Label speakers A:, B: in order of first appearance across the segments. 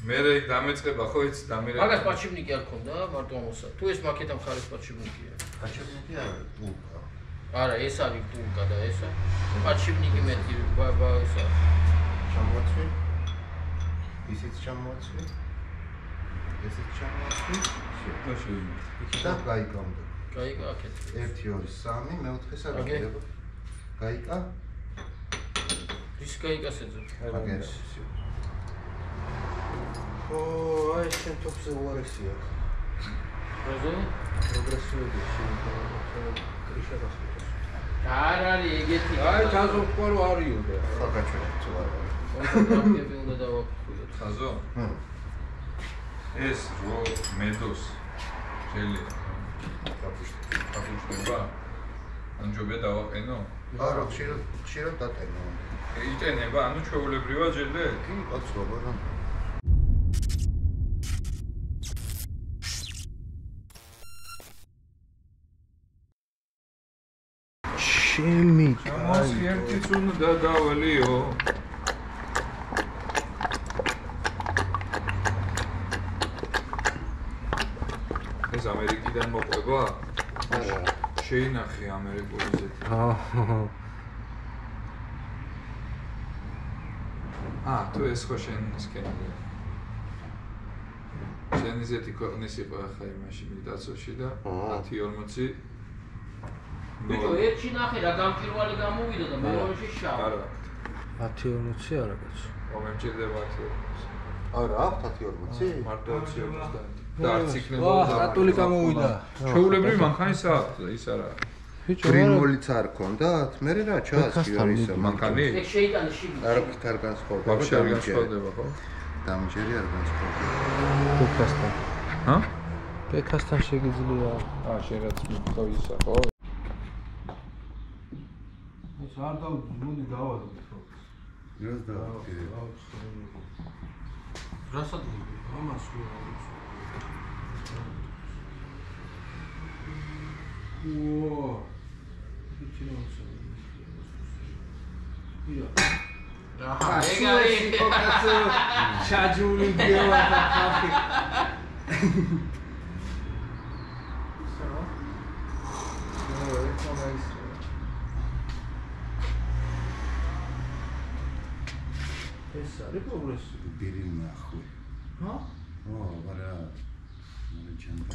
A: მე დამეწყება ხო იცი დამირეკა.
B: მაგას პაჩიბნიკი არ ქონდა მარტო ამოსა. თუ ეს მაკეტამ ხარის პაჩიბნიკია.
C: პაჩიბნიკი არა, ტულკა.
B: არა, ეს არის ტულკა და ესა. პაჩიბნიკი მეტი ბაბა ესა.
C: ჩამოაცვი. ისიც ჩამოაცვი. ესეც ჩამოაცვი.
A: შე.
C: და გაიგამდე.
B: გაიგა აქეთ.
C: 1 2 3 მეოთხეს არ გქონდება. გაიგა?
B: ის გაიგას ეძებ.
C: მაგერს. აი შენ თოფზე უარესია.
B: როზო?
C: პროგრესულია შენ კრიშა გასულოს.
B: არ არის ეგეთი.
D: აი თაზო ყარო არისო და.
C: ხა გაჩვენე თუ არა.
B: კონტრაქტები უნდა დავაკვირდეთ.
A: ხაზო? ეს რო მედოს ჯელი. კაპუშტება. ანჯობია დავაყენო?
C: არა, ხშირად დატენო.
A: იტენება, ანუ ჩვეულებრივად ჯელდე?
C: კი, კაცობა რა. შემი
A: ამას ერთიც უნდა დავალიო. ეს ამერიკიდან მოყვება?
C: არა.
A: შეინახე ამერიკული ზეთი. თუ ეს ხო შენ სკენერია. შენი ზეთი ქვეყნის იყო ახლა იმაში მიდაცოში და 10-40
B: ბიჭო, ერთში ნახე რა გამჭირვალი გამოვიდა და მეორეში შავ.
A: არა.
D: 10-40 არა კაცო.
A: მომემჭირდება 10-40.
C: არა, 10-40?
A: მარტო 20-30. და არც იქნება
D: რატული გამოვიდა.
A: ჩვეულებრივი მანქანის აქვს ის არა.
C: გრინმოლიც არ ქონდათ? მე რა ჩაასკიო ისა
A: მანქანი?
B: ეგ შეიტანე შიგნით.
C: არაფრით არ განსხვავდება.
A: ვაფშე არ განსხვავდება ხო?
C: დამჯერი არ განსხვავდება.
D: ბექასთან.
A: ჰა?
D: ბექასთან შეგიძლია.
A: შენ რაც მითქო ისა ხო?
D: ეს არ მოდი დავადოთ ხო.
C: რას დავაგე?
D: რასაც ამას ვიღავ. უო. იქნევსა. ია. ეგ არის ფოკუსი. ჩაჯული გელა და ხაფი. ეს არის პროგრესი.
C: ბირინმა ხვი.
D: ჰა?
C: არა. მე ჩემი.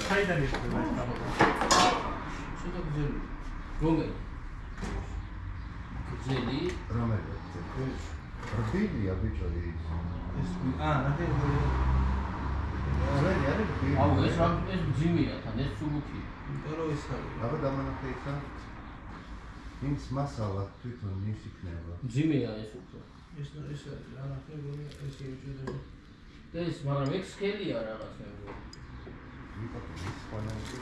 D: საიდან იქნება ეს თამაში?
B: ცოტა გზელი. რომელი? გზელი?
C: რომელი? რბილია ბიჭო ის.
D: ეს ნახე
B: აუ ეს ძიმია თან ეს სულუქი.
D: იმიტომ ეს არის.
C: აბა დამანახე ისა. ის მასალა თვითონ ის იქნება.
B: ძიმია ეს უფრო.
D: ეს არის რა ნახე ეს იუჭდება.
B: და ეს მაგრამ ეგ სკელია რაღაც მე მგონი.
C: ვიყავ ის ფანანტი.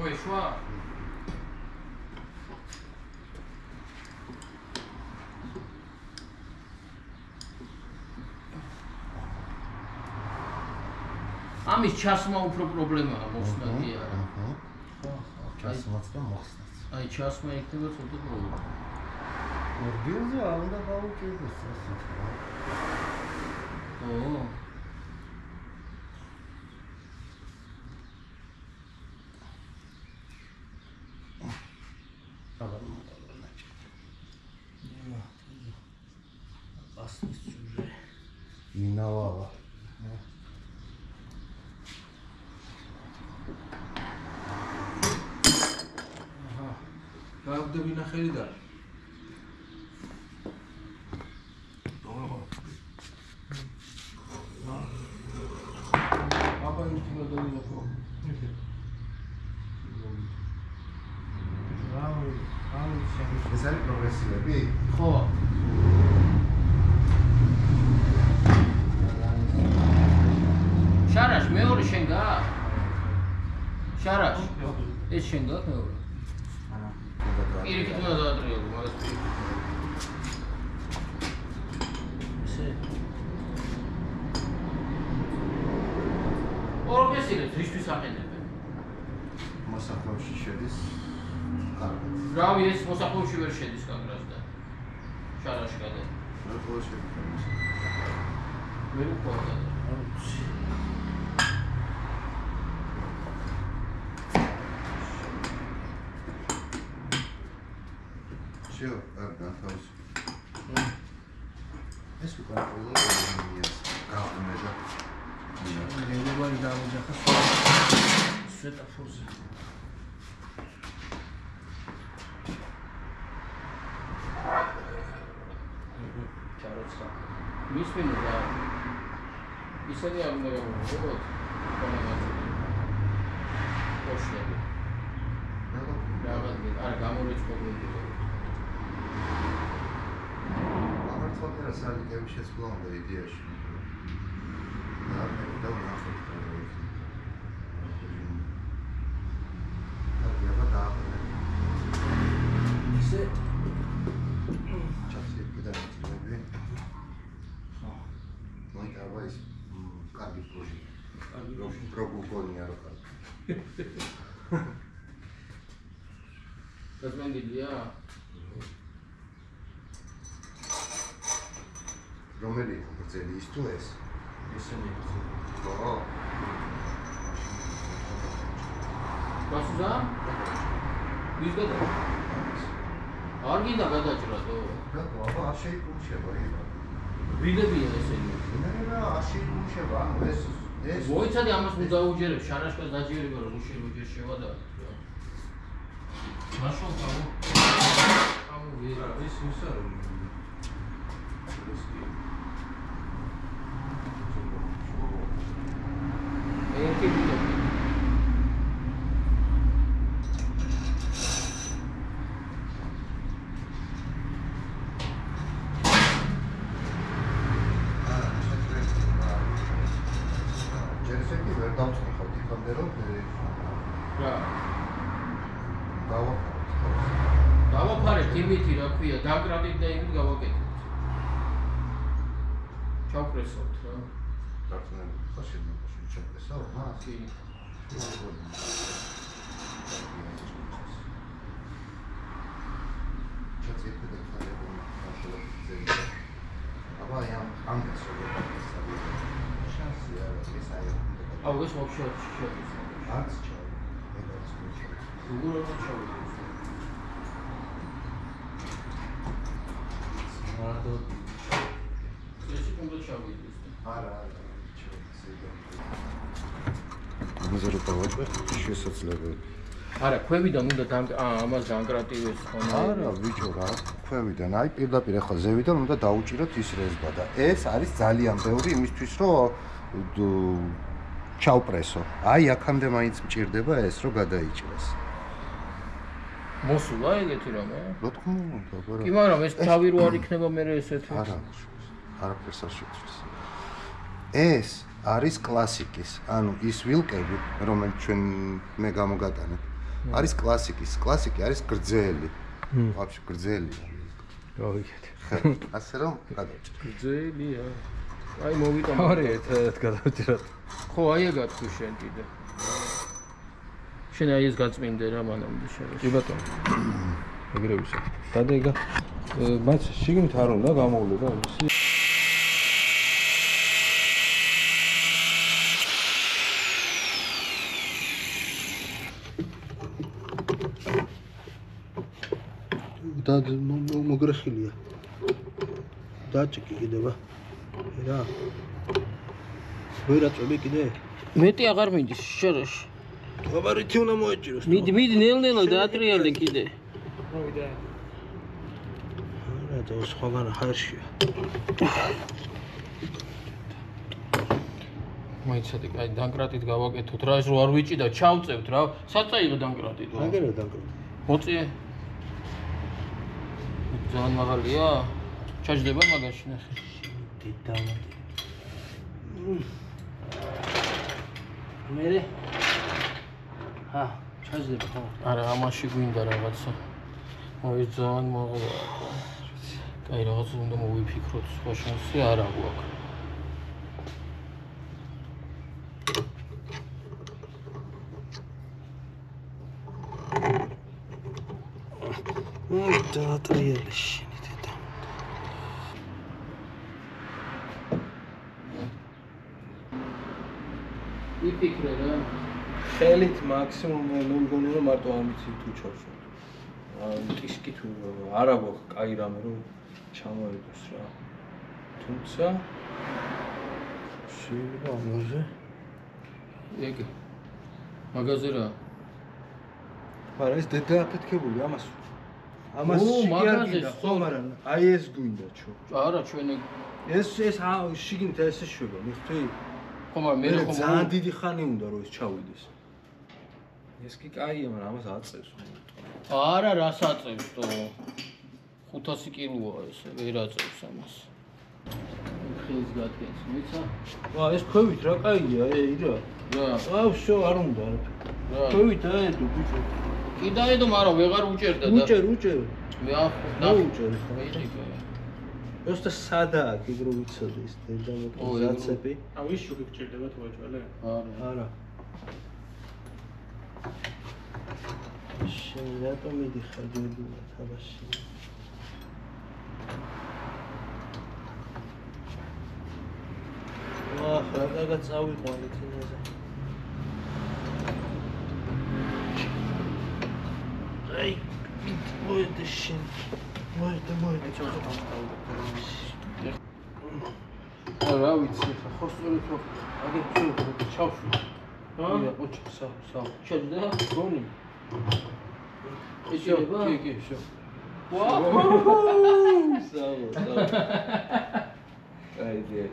B: ой, шва. ამის ჩასმა უფრო პრობლემაა მოხსნა კი არა.
C: ჩასმაც და მოხსნაც.
B: აი ჩასმა იქნება ცოტა პრობლემა.
C: ორბილზე არ უნდა გავუკეთოს ასე.
B: ო. ასის სუჟე.
C: ინავალა.
D: გავდები ნახელი და
B: გამოვიდი გადავიდა ხო?
C: ეს არის პროგრესივები?
B: ხო. შარაშ მეორე შენ გაა? შარაშ. ეს შენ გაა მეორე?
C: არა.
B: პირიქით უნდა დაატრიალო, მაგას პირიქით. ესე. ორგესილებს რისთვის აყენებენ?
C: მოსახლეში შედის კარგად.
B: რავი, ეს მოსახლეში ვერ შედის კანგრასდა. შარაში გადა.
C: რა ყოველ შემთხვევაში.
B: ვერ უყურდა.
C: Всё, готов. ეს უკვე ყველას გაყენება.
D: რეგულარი დავაჯახა სვეტაფორზე.
B: ჩაროცა. მისვენი და ისეთი არ უნდა გამოვიდოთ. ოშლები. რაღაცა არ გამორიცხებული.
C: Fotoğraf sadece bir şey kullandı diye düşünüyorum. Ya ben de onu yapıyorum. Tabii ya da
D: İşte
C: çok sevgi de tabii. Ну и давай как бы тоже. Прогулку не рукой.
B: გასმენდილია?
C: რომელი გრძელი ის თუ ეს?
D: ესენი.
C: ო.
B: გასუზა? ის გადა? არ გინდა გადაჭრადო?
C: რატო? აბა არ შეიკუმშება ება.
B: ვიდებია ესენი?
C: ნერა არ შეიკუმშება, ანუ ეს
B: მოიცადე ამას უნდა უჯერებ, შარაშკას დაჯერება რომ უშევიჯერ შევადა. მაშინ გამო.
D: ეს ის არის.
B: ერთი ვიდეო.
C: ჯერსები ვერ დავწყოთ იქამდე რომ
B: რა.
C: დავაფაროთ.
B: დავაფარეთ იმითი რა ქვია, დაკრატით და იმით გავაკეთებთ. ჩავპრესოთ რა.
C: დარწმუნებული ხარ შემოგვაშენ ჩაpressავ?
B: კი.
C: ჩაწიფე და ხალხო ახლა აბა ამ ამას როგორ გასწავლე? შანსი არის ეს აი.
B: აუ ეს вообще შედის.
C: არც ჩავ. ეგაც მოჩავ.
B: უგურებოდ ჩავიდი.
D: მარტო
B: ესე კონდა ჩავიდი.
C: არა, ამაზე რო დავაჭრე შესაძლებელი.
B: არა, ქვევიდან უნდა ამას დაანკრატივეს ხოლმე.
C: არა, ბიჭო რა, ქვევიდან. აი პირდაპირ ახლა ზევიდან უნდა დაუჭიროთ ის რეზბა და ეს არის ძალიან ბევრი იმისთვის, რომ ჩავპრესო. აი აქამდე მაინც მჭირდება ეს, რომ გადაიჭრას.
B: მოსულა ეგეთი რამე?
C: რა თქმა უნდა, ბარა.
B: კი, მაგრამ ეს თავი რო არ იქნება მე ესეთი.
C: არა, არაფერს არ შეცვლის. ეს არის კლასიკის, ანუ ის ვილკები, რომელიც ჩვენ მე გამოგატანეთ, არის კლასიკის. კლასიკი არის გრძელი. ვაფშე გრძელია.
D: გავიგეთ.
C: ასე რომ გადავჭრე.
B: გრძელია. აი მოვიტანე.
D: ორი ერთად გადავჭრათ.
B: ხო, აი ეგ თუ შენ კიდე. შენ აი ეს გაწმინდე რა მანამდე შენ.
D: კი ბატონო. ეგრე ვისად. დადეგა მათ შიგნით არ უნდა გამოვლება ისი.
E: და მოგრეხილია. დაჭიკი კიდევა. რა. ვერაწვები კიდე?
B: მეტი აღარ მინდის შერაში.
E: აბარითი უნდა მოეჭიროს.
B: მიდი ნელ-ნელა დაატრიალდე კიდე.
E: არა და სხვაგან ხარშია.
B: მოიცადე, კაი, დანკრატით გავაკეთოთ რა, ეს რო არ ვიჭი და ჩავწევთ რა. საწაიღო დანკრატით.
E: მაგერა დანკრატით.
B: მოწიე. ძალიან მაღალია. ჩაჯდება მაგაში ნახე.
E: დედამა. მერე. ჰა, ჩაჯდება ხო?
B: არა, ამაში გვინდა რაღაცა. აი ძალიან მაღალია. კაი, რაღაც უნდა მოვიფიქროთ, სხვა შანსი არ აქვს.
E: დაატრიალე შენი დედა.
B: იფიქრე რა.
D: ხელით მაქსიმუმ მე მგონი რომ მარტო ამით თუ ჩავშოთ. ტისკი თუ არა გვაქვს კაი რამე რომ ჩამოიგოს რა. თუმცა
E: შეიძლება ამაზე.
B: ეგ მაგაზე რა.
D: არა ეს დედა აფეთქებული ამას. ამას
B: ო,
D: შიგარ
B: მაგაზე,
D: გინდა ხო, მაგრამ აი ეს გვინდა ჩო.
B: არა, ჩვენ
D: ეს შიგნით ეს შვება, მიხდი?
B: ხო, მაგრამ მე ხომ
D: ძალიან დიდი ხანი უნდა რომ ეს ჩავიდეს. ეს კი კაია, მაგრამ ამას აწევს.
B: არა, რას აწევს თო? 500 კილოა ეს, ვერ აწევს ამას. ხელს გადგენს, მიცა?
D: ვა, ეს ქვევით რა კაია, ირა.
B: რა.
D: აუ, შო არ უნდა არაფერი.
B: რა.
D: ქვევით აედო ბიჭო.
B: კი დაედო, მაგრამ ვეღარ უჭერდა და
D: უჭერ.
B: მე ახლა
D: უჭერ ხო. просто სადაა კი რო ვიცოდი ეს დედამოკრატები.
F: აუ ის შუქი გჭირდება თუ აჭვალე?
D: არა.
E: შენ რატომ მიდიხარ გენდულად აბაში? რა გაგაწავიყვანე თინაზე. აი, მოედე შენ. მოედე.
B: რა ვიცი, ხო სწორედ რო აგე ჩავშვი. რა? ოჩი, სა. შეძდა? გონი. ეჭება? კი, შო.
D: ვაუ! საო. აი დი.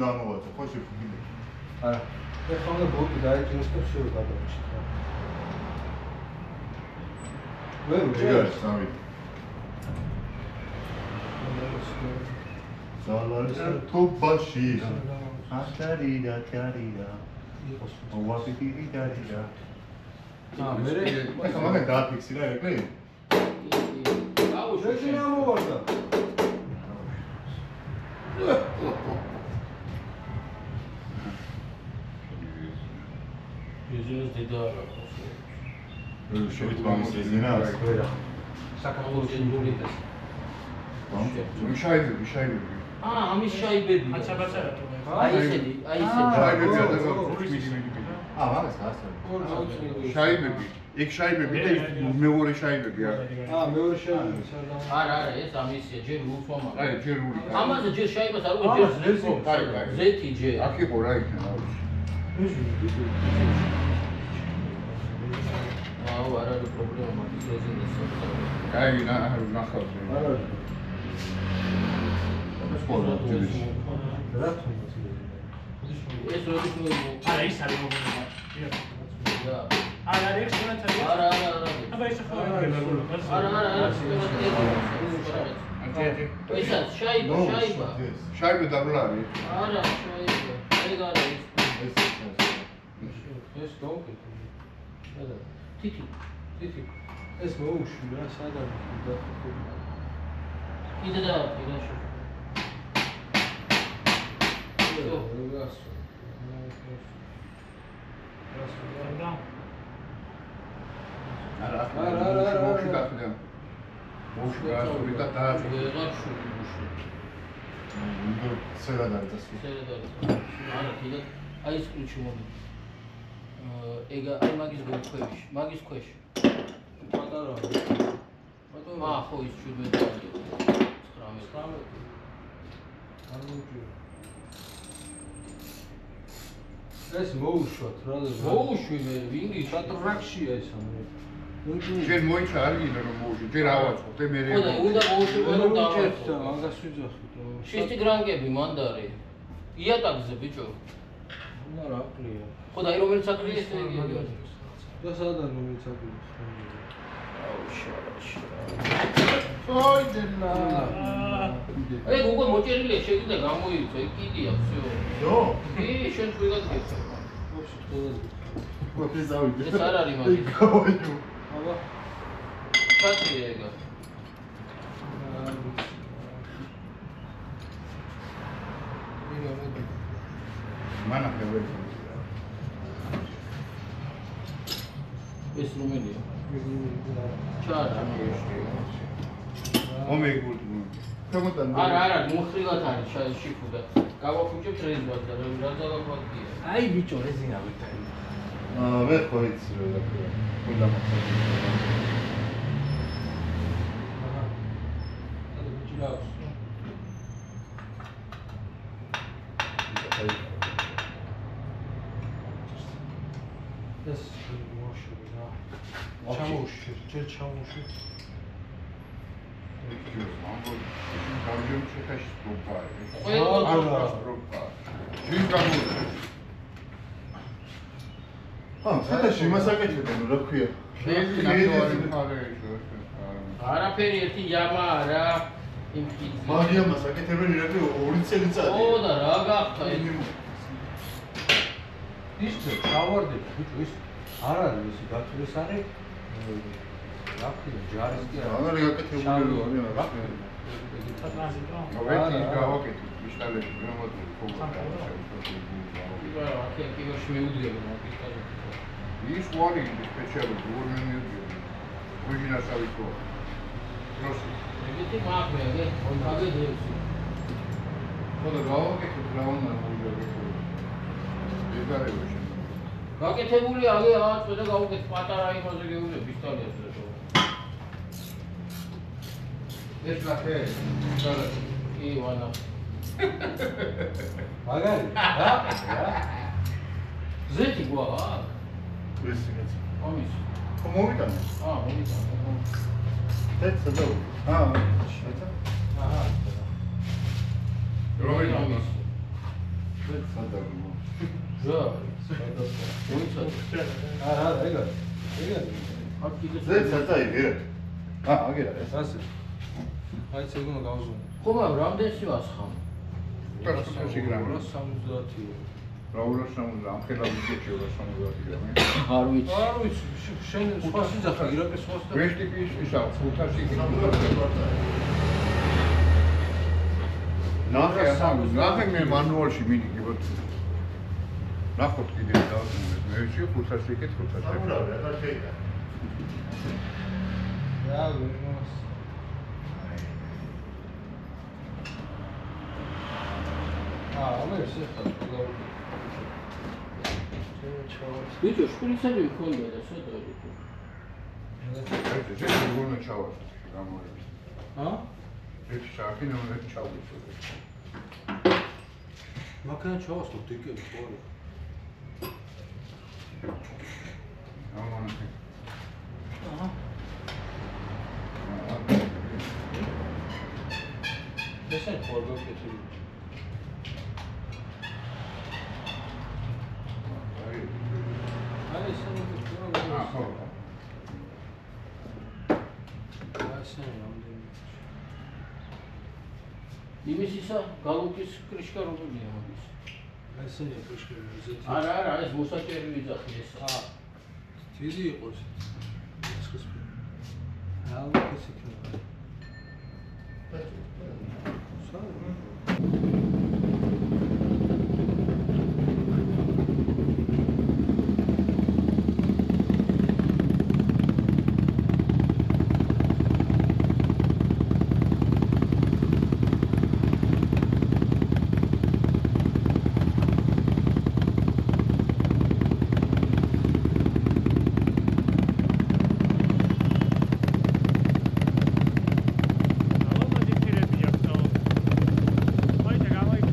C: დამოვაწო ხო შეფიქრე.
D: არა. მე ხომ ბოტი დაიჭიროს და შევ გადავჭი. მე
C: ვიგარ სამი. ზალარისა თუბაში. ატარიდა. ოვაფიტირი დარიდა. მე ხომ დააფიქსირა ეკლი?
B: აუ,
D: შენ ამოვარდა.
B: ბიზნეს დედაა.
C: შევით მამის ზენა.
B: საქართველოს ინდურიტეს.
C: შაიბები.
B: ამის შაიბები.
F: აჩაბაცა რატო?
B: აი ესეთი.
C: შაიბები მაგას გასწავლე. შაიბები. ეგ შაიბები და მეორე შაიბები არა.
D: მეორე შაიბები.
B: არა, ეს ამისია, ჯერ უსვამა.
C: აი, ჯერ ული.
B: ამაზე ჯერ შაიბას არ უყურე, ჯერ ზეთი ჯერ.
C: აქ იყო რა იქნება.
B: აუ, არ არის პრობლემა, მაგის რეზინას.
C: აი, ნახავ.
D: არა.
C: ეს ყველა ჯერში.
D: რა თქმა
B: ეს როდის მოიგო?
F: არა ის არის მოგონება.
B: და
F: არა არის შენათები.
B: არა.
F: აბა ის ხო არა.
B: ესაც შაიბა.
C: შაიბი დაბლარი.
B: არა, შაიბა. ეგ არა ის. ეს გოგო. და თითი.
D: ეს მოუშვი რა სადაა და
B: კიდე და შო.
C: არა. მოუშვი გახდა. მოუშვი გახდა და დააწყდა.
B: ვეღარ შუში.
C: უნდა ცერად არის დასული.
B: არა, კიდე აი ეს ключი მოდი. ეგ აი მაგის ქვეშ.
D: პატარა.
B: ხო ის 17. 19.
D: ეს მოუშვათ რა და
B: მოუშვი მე ვინგი
D: სატრაქშია ეს ამე.
A: ჯერ მოიცა არ გინდა რომ მოუშვი, ჯერ ავაწყობ და მე
B: ხო და უნდა მოუშვი რომ
D: დავაჭერთ და
B: დავაწყო.
D: მაგას ვიძახით.
B: შისტი გრანგები მანდარი. იატაკზე ბიჭო.
D: უნდა რა ყლია.
B: ხო და რომელიც აკრია ეს ეგია.
D: და სადან რომელიც აკლია.
B: აუ შარაში.
A: ოი დენა.
B: აი გოგო მოჭერილია შეგიდა გამოიცა, იქ კიდია всё.
A: დო?
B: კი, შენ თქვენ გიხსნა.
A: მოდი დავიდე.
B: ეს არ არის მაგის.
A: გავიჯო.
D: აბა.
B: ჩატია ეგა.
A: მანა ხევე.
B: ეს რომელია? ჩარა.
A: ომეგულ. თემოდან.
B: არა, მოხრილად არის შიფუდა. გავაფუჭებ ტრენდად და რა დაგაგვაკია.
E: აი ბიჭო რეზინა ვიტარი.
A: მე ხო იცი რა დაქვია. უნდა მოხდეს.
D: და ბიჭი რა აქვს? ეს მოშვი რა. ჩამოუშვი, ჯერ ჩამოუშვი.
A: საერთოდ იმას აკეთებენ, რა ქვია?
B: არაფერი ერთი яма არა იმ ხიძი.
A: მაგიამას აკეთებენ ერთი 2 წელიწადი.
B: ო და რა გახდა ეს?
D: ის ჩავარდები ბიჭო ის არ არის ისი გათulis არის რა ქვია ჯარისკი არა
A: აღარ აკეთებული არის რა.
F: ტრანზიტო.
A: მოვედი გავაკეთე პისტოლეტი გრამატული
B: იბა აქ კიბერში მეუდიები მაგისტარი.
A: ის ვარი სპეციალური გურმენი ორიგინალს ავიქო. პროსი.
B: ეგეთი მაგმე აგედებს.
A: ხოდა გავაკეთე გრაუნდა მოვიდე. ეგარებო შენ.
B: გაკეთებული აგე ააწვე და გავუკეთე პატარა იმაზე გეულე პისტოლეტზე.
A: ეს ნახე. პისტოლეტი.
B: კი ვანა.
D: მაგარი რა
B: ზეთი გვაქვს?
A: ეს იქაც.
B: ამის.
A: მოვიტანე.
B: მოვიტანე.
A: ეს სადა. შეცა. რომელი ამის? ეს სადა.
B: რა? მოიცადე.
D: არა ეგა
B: აქ კიდე
A: ეს სადა იგერეთ. აგერა ეს.
D: ასე აი ეს ეგონა გავზუნე
B: ხო მაგრამ რამდენში ვასხამ?
A: 150 გრამი.
D: 170-ი
A: რაულა 70 ამ ხელა ვიქეჩი 170 გრამი.
B: არ ვიცი.
D: არ ვიცი შენ სხვა სიძახა ირაკე სხვა და
A: ვეშ ტიპის ისა 500 კი. ნახე მე მანუალში მიდიგებოდ. ნახოთ კიდე დავზუნე. მე ვიცი 500 კი 500.
C: ამურავია რა შეიძლება.
D: რა ვიმოს ამე შეხა გავუკეთე
B: ბიჭო შპრიცები მქონდა და შედორი.
A: ეს გურნა ჩავარ. გამოიწვია. ეს შაქინო მე ჩავიწვი.
D: მაგან ჩავასხო დიკები ყორი
A: ამონახე.
D: ესენ ხორბაკეთი აი ესენ
A: ხო.
D: ესენ რამდენი
B: იმის ისა გალუკის კრიშკა რომელია მაგის?
D: ესენი კრიშკა ზეთი
B: არა ეს მოსაჭერი ვიძახი ეს.
D: დიდი იყო ეს ალბათ იქნება
F: Алло, мадикирები აქვს. აი და გამოიქ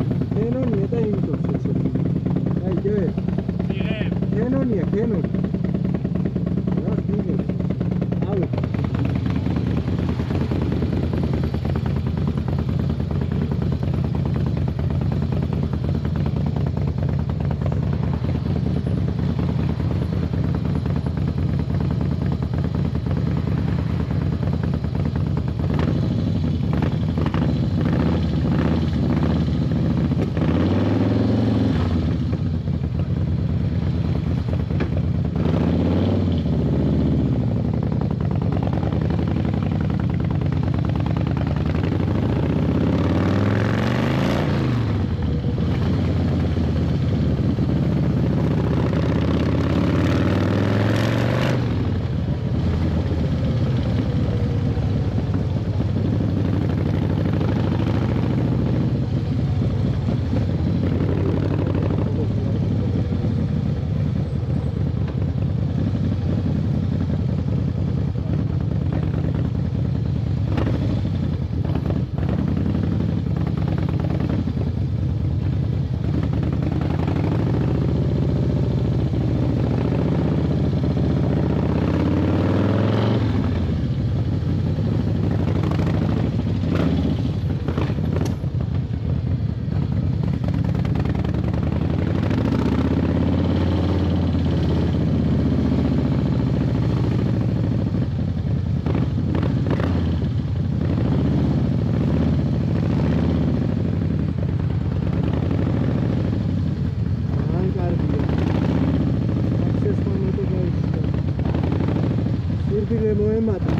G: ადგილე მოემატა.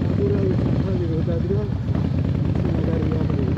G: აბურავი ხალი რო დადგა, მაგარი აღრია.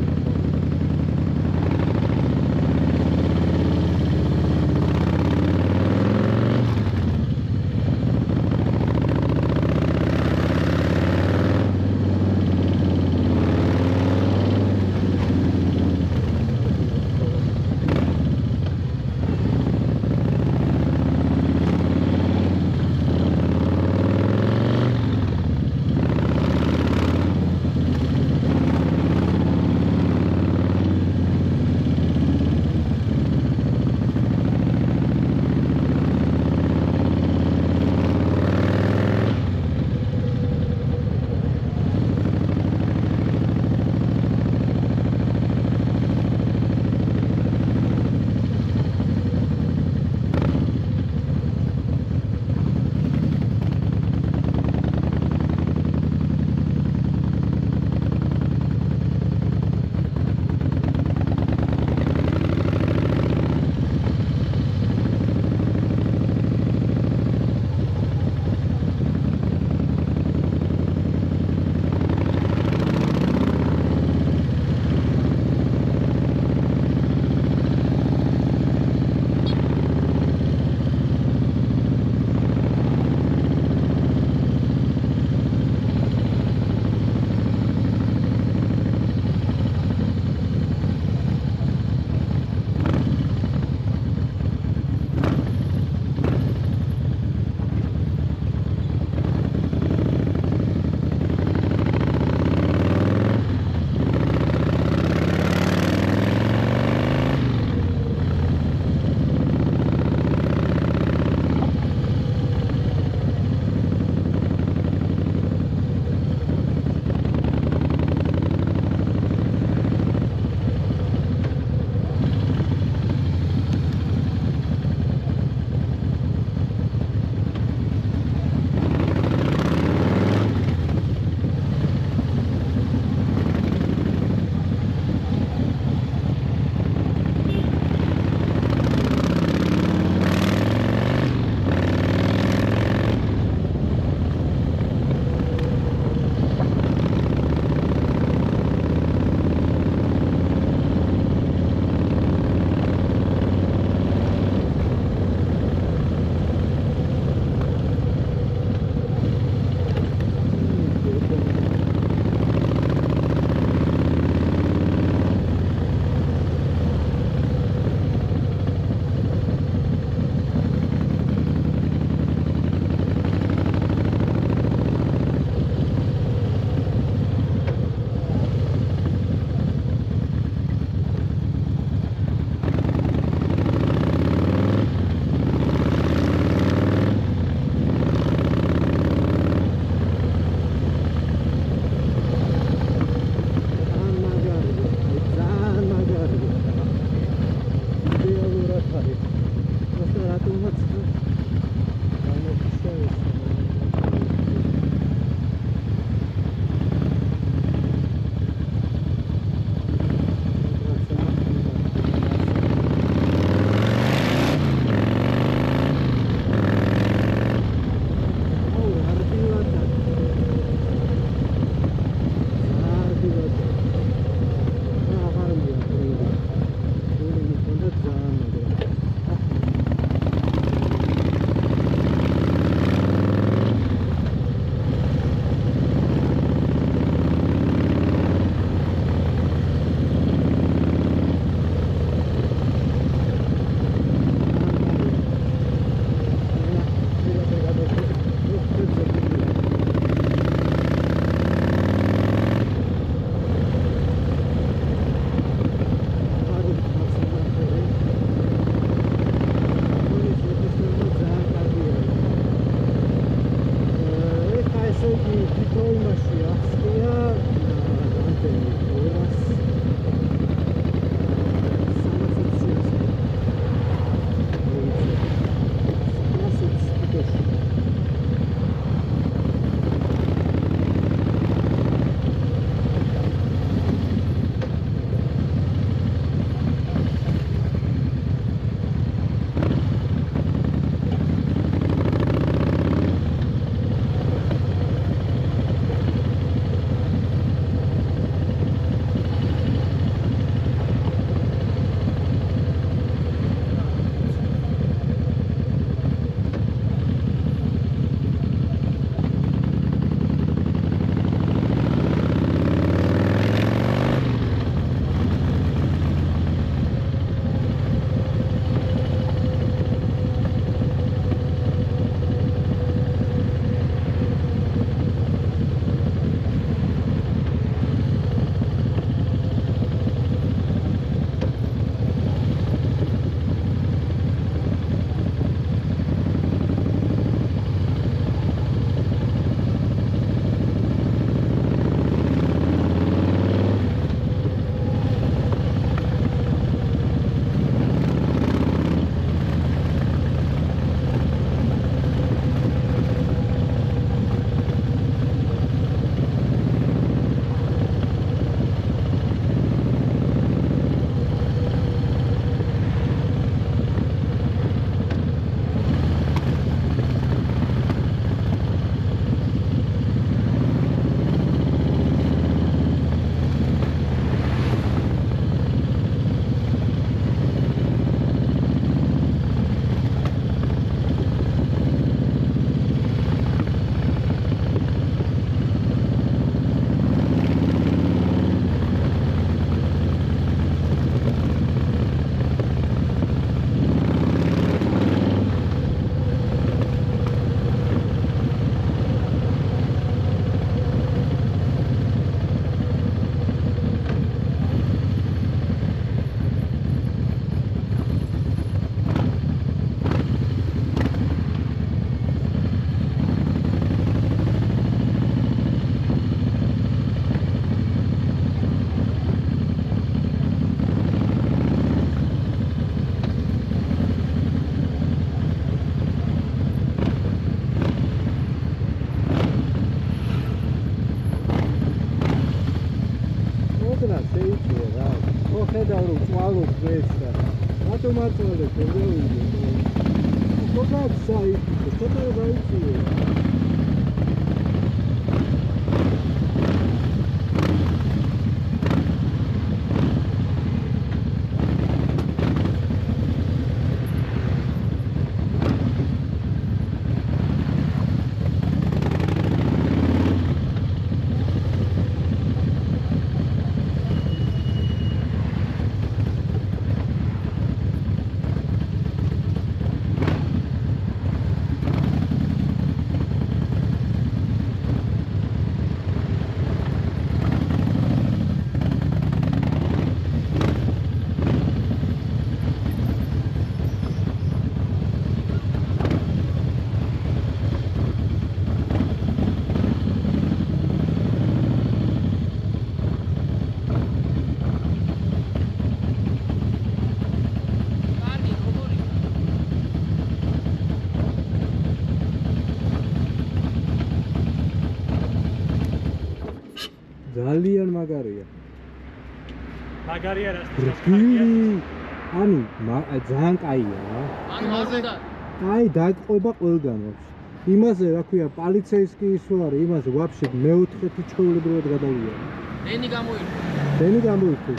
G: Pokaż saj, co to robicie? ძალიან მაგარია.
F: მაგარია რა
G: რბილი. ანუ ძალიან კაია რა.
B: იმაზე
G: აი დაგყვება ყველგან ვაფშე. იმაზე რა ქვია, პოლიციის კი ის ვარ, იმაზე ვაფშე მეოთხეთი ჩვეულებრივად გადავია.
B: დენი გამოირთო.
G: დენი გამოირთო.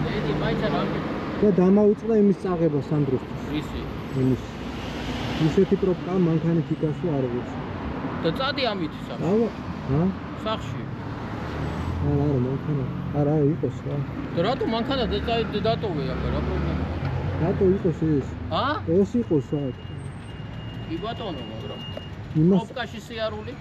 B: დენი მაინც არ
G: და დამაუწყდა იმის წაღება სანდროსთვის.
B: ისი.
G: იმის. ისეთი პროპკა მანქანის ფიკასო არ ვიცი.
B: და წადი ამით სახში.
G: ჰა?
B: სახში.
G: არა, მანქანა. არა, იყოს რა.
B: და რატო მანქანა დატოვე ახლა რა პრობლემაა?
G: რატო იყოს ეს?
B: ა?
G: ეს იყოს რა.
B: კი ბატონო, მაგრამ
G: იმას
B: პროპკაში სიარული?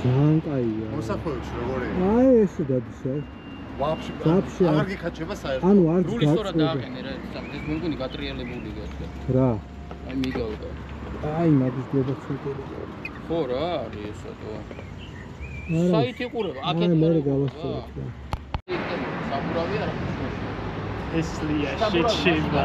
G: ძალიან კაია.
C: მოსახვევში როგორია?
G: აი ესე დადის რა.
C: ვაფშე აღარ გიქაჩება საერთოდ.
G: ანუ არც
B: რული სწორად
G: გაწყვეტა.
B: დააყენე რა, ეს მეგონი გატრიალებული გასა.
G: რა.
B: აი მიგავდა.
G: აი მაგის დება ცოტა.
B: ხო რა არის ესო.
G: არა.
B: საით იყურება? აქეთ
G: მე გავასწორებ რა.
B: საბურავი არა.
F: ეს ლია შეჩება